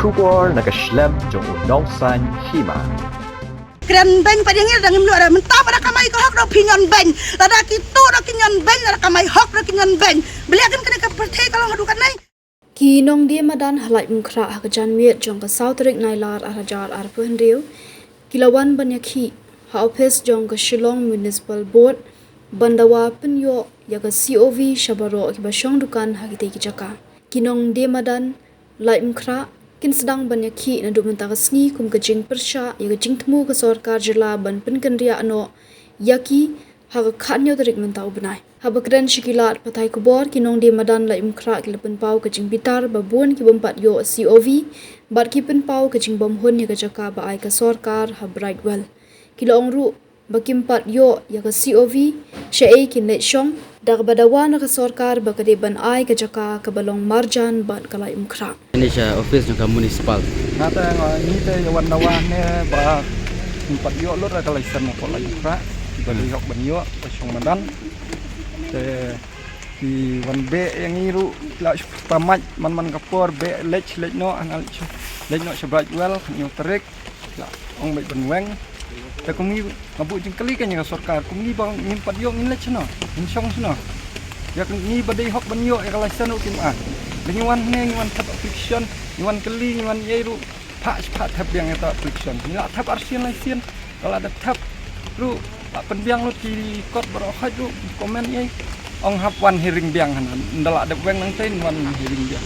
Shubor nakaslem jong unong san hima. Kren beng pada ngir dangim lu ada mentah pada kamai ko hok do pinyon beng. Lada kitu do kinyon beng lada kamai hok do kinyon beng. Beliakan kena ke pertai kalau ngadukan nai. Kinong dia madan halai mungkra hakajan miet jong ka Southrik nailar arajar arpun riu. Kilawan banyaki ha office jong ka Shillong Municipal Board bandawa penyo ya ka COV Shabaro akiba syong dukan hakite kijaka. Kinong dia madan lai mungkra kin sedang banyaki na duk mentaka sni kum kajing persya ya kajing temu ke sorkar jela ban penkendria ano yaki ha khatnyo tarik mentau benai ha bakran shikilat patai kubor kinong di madan lai mukra kilapen pau kajing bitar babun ki bompat yo COV bat ki pen pau kajing bom hun ya kajaka ba ai ka sorkar ha brightwell kilong ru bakimpat yo ya ka COV syai kin let syong dak badawan ka sorkar bakade ban ai kajaka ka balong marjan ban kalai mukra ini sa office ng municipal. Nata ni te wan ne ba empat yo lor ka laisan ko la yukra bali hok ban yo pasong madan te di wan be yang iru la pamat man kapor be lech no anal lech no sebrat well nyu terik la ong be ban weng te kumi ngabu jengkeli kan yang sorkar kumi bang empat yo ngin lech no in song no ya ni badai hok ban yo ka laisan utim a Nyuan ne nyuan tap application nyuan keli nyuan yairu pak tap yang itu application ni lah tap arsian lain kalau ada tap lu penbiang lu di kot berohat lu komen ye ong hap wan hearing biang han ndala ada weng nang tain wan hearing biang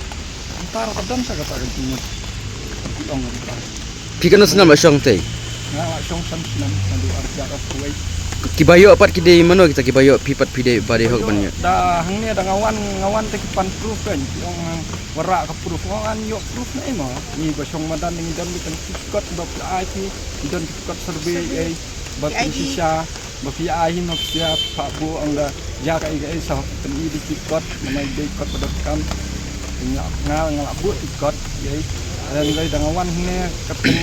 antar kadam sa kata kan timu ong nang Pikan senam asyong teh. na song san nan adu arja of kuwait Kibayo apat kide mano kita kibayo pipat pide bade hok banyak. dah hang ni ada ngawan tekipan proof kan ong warak ke proof ngawan yo proof na emo ni basong madan ni don mi kan kot bab IT don kot survey ai bab sisa bab ai no sia pak bu angga ja ka ai sa pen i di kot mana de kot pada kam ngal bu kot ai dan lai dangawan ne kapten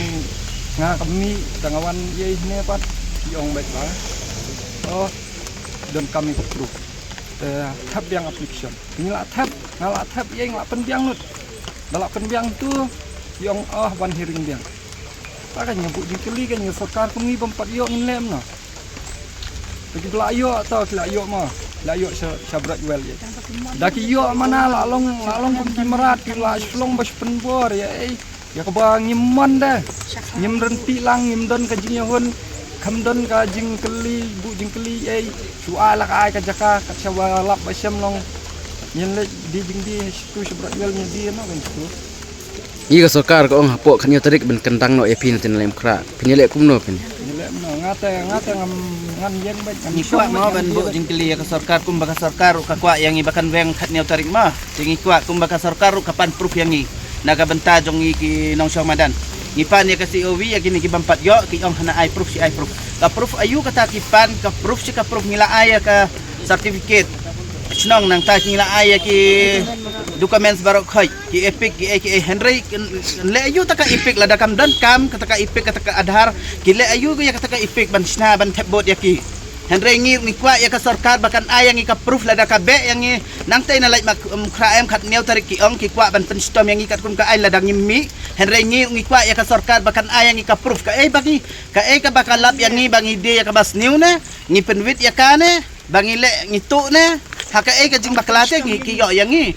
nga kami dangawan ye ne pat yong baik lah oh dan kami approve tab yang application inilah tab ngalah tab yang ngala penbiang lut dalam penbiang tu yang wan hearing biang pakanya bu dikeli kan sorkar kumi bompat yo nglem no bagi belayo atau belayo mah belayo sabrat well ya daki yo mana lalong kum kimerat la slong bas penbor ya ya kabang nyimon dah nyim renti lang nyim don kajing yahun kamdon ka jing keli bu jing keli suala ka ka jaka ka sawalap basam long nyen le di jing di situ sebrat wel nya di no kan situ Iya sorkar ko ong hapo kanyo tarik ben kentang no epin tin lem kra pinile kumno pin. le no ngate ngan yang baik Ni kuat mau ban bu jingkeli ka sorkar kum baka sorkar ka kuat yang ibakan weng khat neu tarik mah jingi kuat kum baka sorkar kapan proof yang ni naga benta jong ki nong syong madan Ipan ya kasi OV ya gini kibampat yo ki ong hana I proof si I proof. Ka proof ayu kata kipan ka proof si ka proof ngila ay ka certificate. Chnong nang ta ngila ay ki documents barok khoy ki epic ki Henry le ayu ta ka epic lada kam dan kam kata ka epic kata ka adhar ki le ayu ya kata ka epic ban sna ban tebot ya ki Henry ngir ni kwa ya ka sorkar bakan ayang ka proof lada ka be yang nang tay na like kraem khat neu tarik ki ong ki kwa ban penstom yang ikat kun ka ay lada ngimi Henry ngir ni kwa ya ka sorkar bakan ayang ka proof ka bagi ka ka bakalap yang ni bangi de ya ka bas new na ngi penwit ya ka ne bangi le ngitu ne ha ka ka jing baklate ki yo yang ni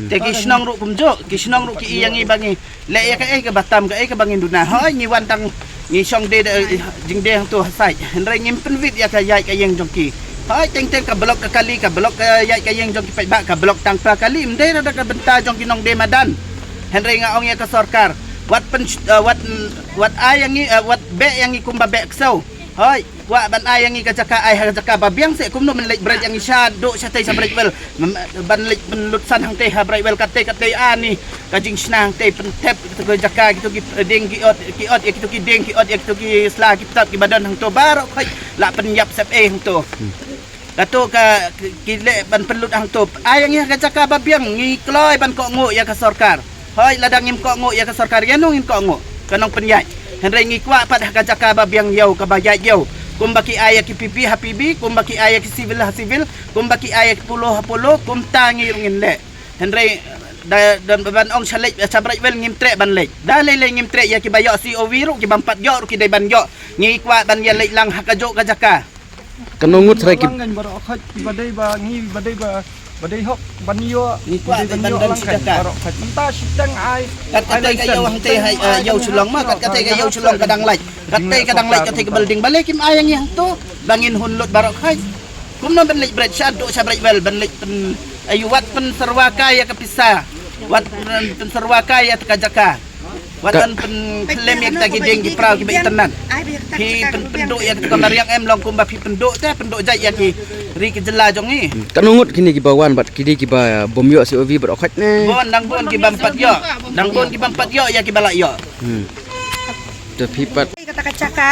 te ki snong ru kumjo ki snong ru ki yang ni bangi le ya ka batam ka bangi duna hoy ngi wantang ni song de jing de tu sai Henry ngim penwit ya ka yai ka yang jongki hai teng ka blok ka kali ka blok ka yai ka yang jongki pai ba ka blok tang pra kali mde ada ka benta jongki nong de madan Henry ngaong ya ka sorkar wat ayang ni wat be yang ni kumba be ksau hai wa ban ayang ni ka jaka ai ha jaka babiang se kumno men lek bread yang isya do sa tay sa bread well ban lek penlutsan hang teh ha bread well kate ani kajing snang teh pentep to jaka gitu ki ding ki ot ya gitu ki ding ki ot ya gitu ki sla ki tap ki badan hang to barok khai la penyap sep hang to kato ka kile ban pelut hang to ayang ya ka jaka babiang ngi kloy ban ko ngo ya ka sorkar hoi ladang ngim ko ngo ya ka sorkar ya ngim ko ngo kanong penyai Henry ngi kwa pad ka jaka babiang yau ka bayat yau kumbaki aya ki pipi hapibi kumbaki aya ki civil ha civil kumbaki aya ki pulo ha pulo kumtangi rungin le Henry dan ban ong chalek cabrai wel ngim trek ban lek da le ngim trek ya ki bayo COV ru ki bampat yo ru ki dai ban yo ngi kwa ban ya lek lang hakajo ka jaka Kanungut serai ki Langan barok khat badai ba ngi badai hok banyo Ni kwa badai ban banyo dan langkan sidaka. barok khat mentah sidang ai kat kate ka yo hang te hai yo sulong ma kat kate ka yo sulong kadang lek kadang lek kate ka building balik kim ayang yang tu bangin hunlut barok khai kumno ban lek bread shadu cabrai wel ban lek pen ayu wat pen serwakaya ka pisa wat pen serwakaya ka jaka watan pen klem yang kita gideng di prau ki baitenan ki penduk yang kita mariang em long kumba pi penduk teh penduk jai yang ki ri ki jela jong ni kanungut kini ki bawan bat kidi ki ba bomyo COV bat okhat ne. bon dang bon ki bampat yo dang bon ki bampat yo ya ki balak yo Te pipat kata kacaka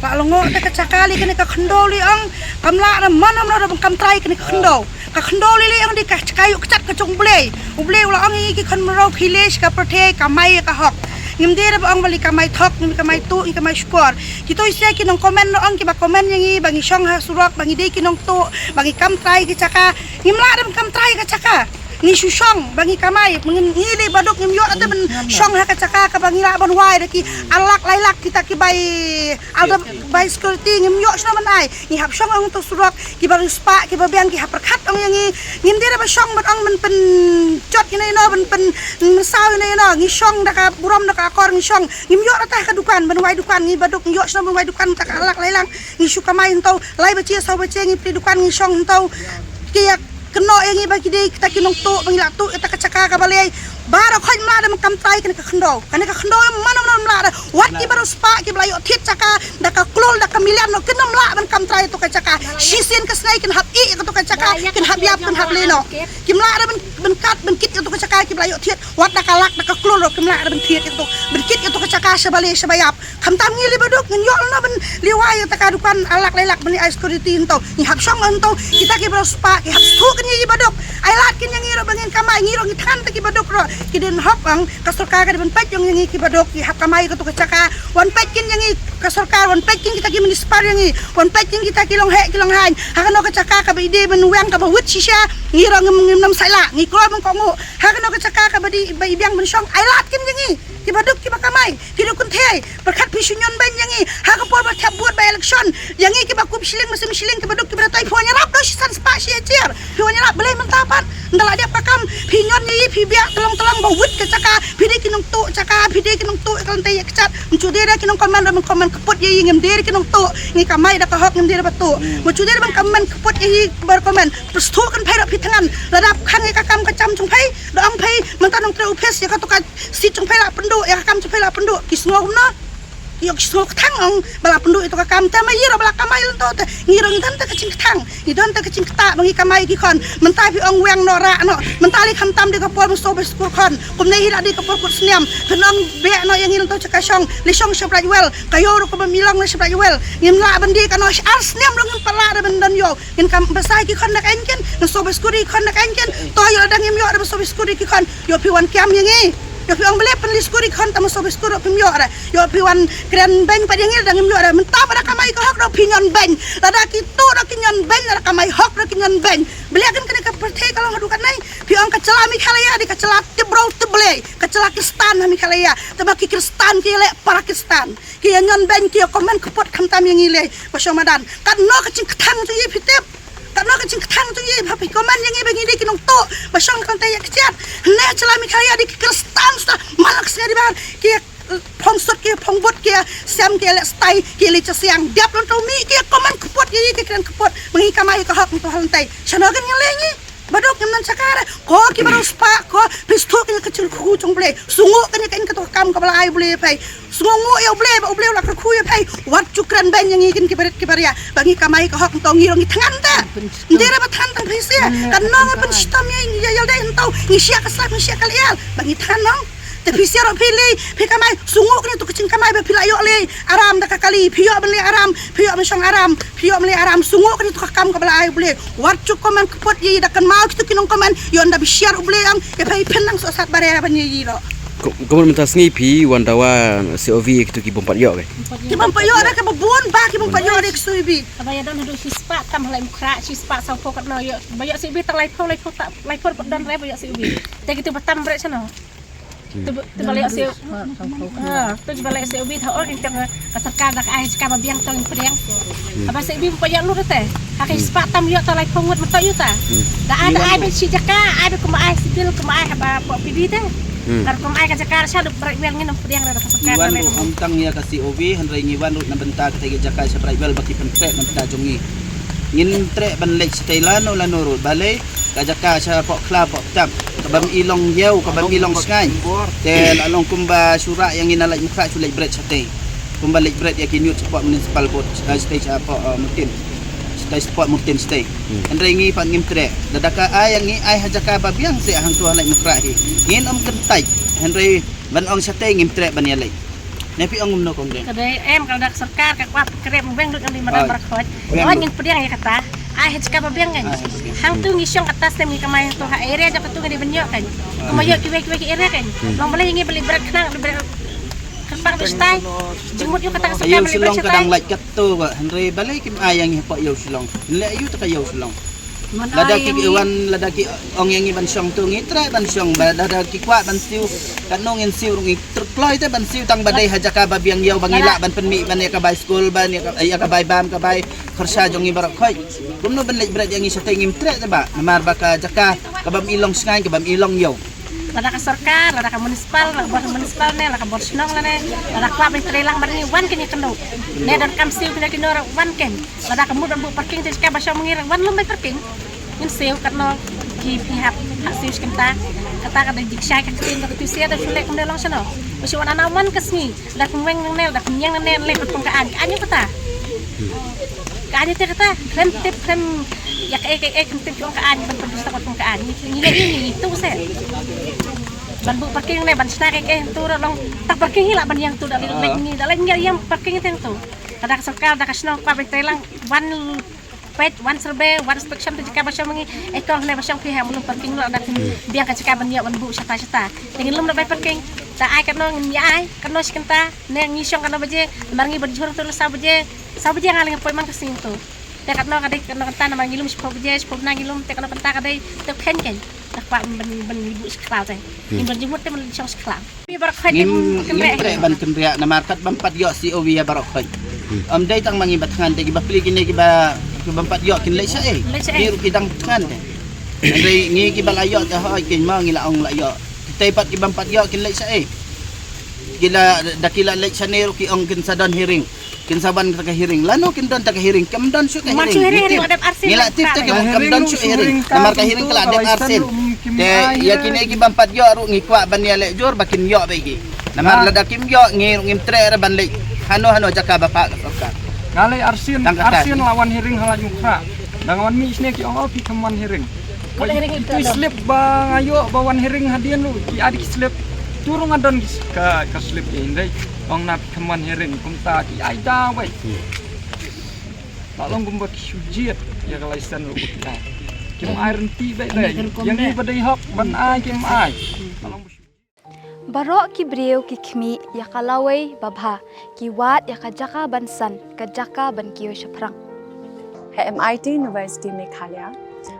Pak longo ta kacaka li kene ka khendoli ang kamla na manam na bang kamtrai kene ka khendoli li ang di ka kayu kecak ka chung ble ula ang ki khan maro khilesh ka prothe kamai ka hok ngimdera ba ang bali kamai thok ngim kamai tu i kamai skor kito ise ki nong komen no ang ki ba komen yang i bangi song ha surok bangi de ki nong tu bangi kamtrai ki caka ngimla dam kamtrai ka caka ni susong bangi kamai ngili baduk ngim yo ate ben song ha ka caka ka bangi la ban wai ki alak lailak kita ki bai alda bai security ngim yo sna man ai ni hap song ang to surok ki ba spa ki ba biang ki hap perkhat ang yang ngim dera ba song ban ang men pen chot ki nei no ben pen sao nei no ngi song da ka buram da ka kor ngi song ngim yo ata ka dukan ban wai dukan ngi baduk ngi yo sna ban wai dukan tak alak lailang ngi su kamai ntau lai ba chia sau ba che ngi pri dukan ngi song ntau ki keno yang bagi dia kita kinong tu bangila tu kita kacaka ka balai bara khoi mla da kamtai kan ka khndo mana mla da wat ki baru spa ki blayo thit caka da ka klol da ka milian no kena mla ban kamtai tu kacaka shisin ka snai kan hab i tu kacaka kan hab yap kan hab leno ki mla da ban kat ban kit tu kacaka ki blayo thit wat da ka lak da ka klol ki mla da ban thit itu ban kit tu kacaka shabalai shabayap kamtam ngili baduk nyol na ban liwai ta ka dukan alak lelak ban ice security ento ni hab song ento kita ki baru spa ki hab stu ni baduk ai lat kin yang ngiro bangin kamai ngiro ngi than ta ki baduk ro ki den hop ang kasorka ka ban pet yang ngi ki baduk ki hap kamai ka tu kacaka wan pet kin yang ngi kasorka wan pet kin kita ki municipal yang ngi wan pet kin kita ki long han hakano kacaka ka ba ide ban wang ka ba wit shisha ngiro ngim nam saila ngi kro ban ko ngo hakano kacaka ka ba di ba ibiang ban song ai lat kin yang ngi ki baduk ki ba kamai ki du kun thei perkhat pisunyon ban yang ngi ha ka por ba thap buat ba election yang ngi ki ba kup siling mesim siling ki baduk ki ba tai phone rap do san spa shi chier nyala belai mentapan ndala dia pakam pinyon ni pibia tolong ba wit ke caka pide kinong tu caka pide kinong tu kan tay kecat mencudera kinong komen keput ye ngem dere kinong tu ngi kamai da ka hok ngem dere batu mencudera ban komen keput ye ber komen perstu kan pai rak pitangan ladap khang ka kam ka cham chung pai dong pai mentanong tre upes ya ka to ka si chung pai la pendu ya kam chung pai la pendu kisno humna yok sok tang bala penduk itu ka kam ta mai ro bala kamai to ngiro ngitan ta kacing tang ngidon ta kacing ta bangi kamai ki kon mentai pi ong weng nora no mentali kham tam de ka pol so be skul kon kum nei hira de ka pol kut sniam penong be no yang ngil to caka song li song shaprai well kayo ro ko bamilang na shaprai well ngim la bandi ka no ar sniam lo ngim pala da bendan yo ngin kam basai ki kon nak enken no so be skuri kon nak enken to yo dang ngim yo da so be skuri ki kon yo pi wan kiam yangi yo pi ong bele penlis kuri kon tam so beskuro pimyo ara yo pi wan kren beng padingil dang myo ara menta pada kamai ko hok do pinyon beng lada kitu do kinyon beng lada kamai hok do kinyon beng beliakan kene ka perthe kalau hadukan nai pi ong kacela mi khalaya di kacela tibro tible kacela kistan mi khalaya tabaki kristan ki le parakistan ki nyon beng ki komen kepot kham tam yang ile pasyomadan kan no kacing ketang tu ye pitep karena kecing ketang tu ye papi komen yang ye bagi di kinong to basang kan tay keciat ne celami kaya di kristan sta malak sekali ban ki pongsot ki pongbot ki sam ki le stai ki le siang diap lon to mi ki komen kepot ye ki kren kepot mengi kamai ka hak to hantai chanogan yang lengi badok yang sakara ko ki baru spa ko pistu ki kecil ku jong ble sungu kan kan ka to kam ka bala ai ble pai sungu yo ble la ka ku ye pai wat cukran ban yang ikin ki baret ki baria bagi kamai ka hak to ngiro ngi tangan ta ndera ba tan tang prisia kan nong pen stam ye yal dai entau ngi sia ka slap ngi sia ka leal bagi tan nong tapi siapa pilih, kamai sungguh ni tu kecing kamai berpilih yo le aram dah kali, pio beli aram, pio mesong aram, pio beli aram sungguh ni tu kam kabla ai boleh. Warcu komen kepot ye dah kan mau kita kinong komen, yo anda bisiar boleh yang, ya pai penang so sat bare ban ye lo. Kamu mentas ngi pi wandawa COV itu ki bompat yo ke. Ki mampayo ada ka babun ba ki mampayo ada ksuibi. Abaya don hidup sispa tam halai mukra sispa sau pokat no yo. Baya sibi tak lai tak lai pon dan re baya sibi. Te gitu batam bre sana. Tu balik siu. Tu balik siu bi tha orang tang kasarkan dak ai ska babiang tong priang. Aba sibi paya lu teh. Hak sispa tam yo tak lai pongut metok yo ta. Da ada ai be si jaka ai be kuma ai sibil kuma ai ba pibi teh. Kalau kau ayah kerja saya duk berat yang ini yang ada Iwan ru amtang ya kasi OV handrai ngiwan ru na benta ka tagi jaka sa pribal baki pentre man ta jongi. Ngin tre ban lek Thailand la nuru balai ka jaka sa pok club pok tam kabam ilong yeu kabam ilong sky. Te lalong kumba sura yang inalai mukha sulai bread sa te. Kumba lek bread ya kinyut sa pok municipal board stage apa mutin. Stage spot mutin stay. Handrai ngi pan ngim tre dadaka ay ngi ay hajaka babiang se hang tu halai mukha hi. Ngin kentai Henry ban ong sa te ngim tre ban yalai. Nepi ong umno kong den. Kadai kalau dak sarkar ka kwap kerep mbeng duk di madam berkhot. Oh ngin pediang ya kata. Ai haj ka babiang kan. Hang tu ngisyong atas tem ngi kamay tu ha area jak tu ngi benyo kan. Kumayo kiwe ki area kan. Long balik ngi beli berat kenang berat kerpang tu stay. Jumut yo kata sarkar Ayaw beli silong berat kadang stay. like kat tu ba. Henry balai kim ayang hi pa yaw silong. Le ayu ta kayaw silong. Ladaki iwan ladaki ong yang iban syong tu ngi tre ban syong ladaki kwa ban siu kanong in siu ngi terkloi te ban siu tang badai hajaka babiang yaw bangila ban penmi ban ya ka bay school ban ya ka bay bam ka bay kharsa jong ibarak khoi kumno ban lek berat yang i sa te ngim tre te ba namar ba ka jaka kabam ilong sngai kabam ilong yaw. Lada ka sarkar, lada ka municipal ne, lada ka borsnong la ne, lada ka ben trelang bar ni wan ken kendo. Ne dan kam siu kena kinora wan ken. Lada ka mudan bu parking te ska basya mengir wan lumai parking. Min siu katno ki pihak hak siu kenta. Kata ka dik syai ka tin ka tu sia da sulek kum long sono. Basi wan ana wan kasni, da kumweng ne, da kumyang ne le pung ka ani kata. Ka ani te kata, krem yak ek tip yung kaan ban paggusto ko tong kaan ni itu se ban bu parking ne ban snack tu long tak parking hila ban yang tu dali ni dali yang parking itu tu kada sakal da kasno pa betelang one pet one survey one inspection tu jika basya mengi ekor ne basya pihak mulung parking lo ada biang ka jika ban ya ban bu sata dengan lum da parking ta ai katno ni ai katno sikenta ne ngisong kana baje marangi berjur tu sabaje ngaling poiman kasing tu te katno kadai katno kanta nama ngilum sepop je sepop na ngilum te katno kanta kadai te pen tak pak ben ibu sekolah teh ni berjumut te men syong sekolah bi barak khoi Ngim tre ban kenria na markat bampat yo COV ya barak khoi. Dai tang mangi batngan te giba pli kini giba bampat yo kin lai sa Biru kidang tngan te. Andai ngi giba layo te hoy kin ma ngila ong layo. Te pat giba bampat yo kin lai sa Gila dakila lai sa nero ki ong kin sadon hearing. Kinsaban ka hearing lano kin don ta hearing kam don su ka hearing ngila tip ta kam don su hearing namar ka hearing kala adep arsin te yakine ki bampat yo ru ngikwa ban ya le jor bakin yo bagi namar lada kim yo ngim tre ban le hano jaka bapak ka Ngalai arsin lawan hearing halak mukra. Dangawan mi isne ki ong pi kaman hearing. Tu slip bang ayo bawan hearing hadian lu ki adik slip turung adon ka slip indai. Ong na kaman hearing kumta ki ai da wai. Lalong gumba sujiat ya kalaisan lu kita. Kim iron ti bai dai. Yang ni badai hok ban ai kim ai. Barok ki breu ki khmi ya kalawai babha ki wat ya kajaka bansan kajaka ban kiyo shaprang. MIT University Meghalaya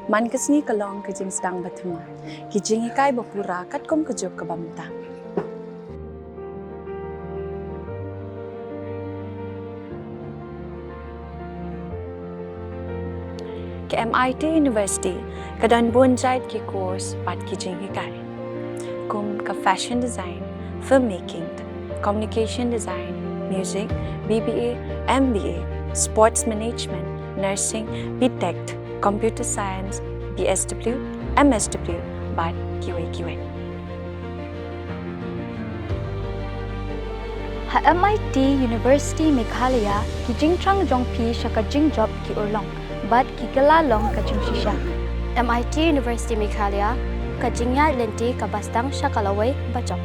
mankasni kalong ka jing sedang bathuma ki jingikai bapura katkom kajop ka bamta. Ke MIT University kadan bonjait ki course pat ki jingikai. Kum ka fashion design, filmmaking, communication design, music, BBA, MBA, sports management, nursing, BTech, computer science, BSW, MSW, but QA. Ha MIT University Meghalaya ki jingtrang jongpi shaka jingjop ki urlong, but ki kalalong ka jingshisha. MIT University Meghalaya kajingya lenti kabastang syakalaway bacok.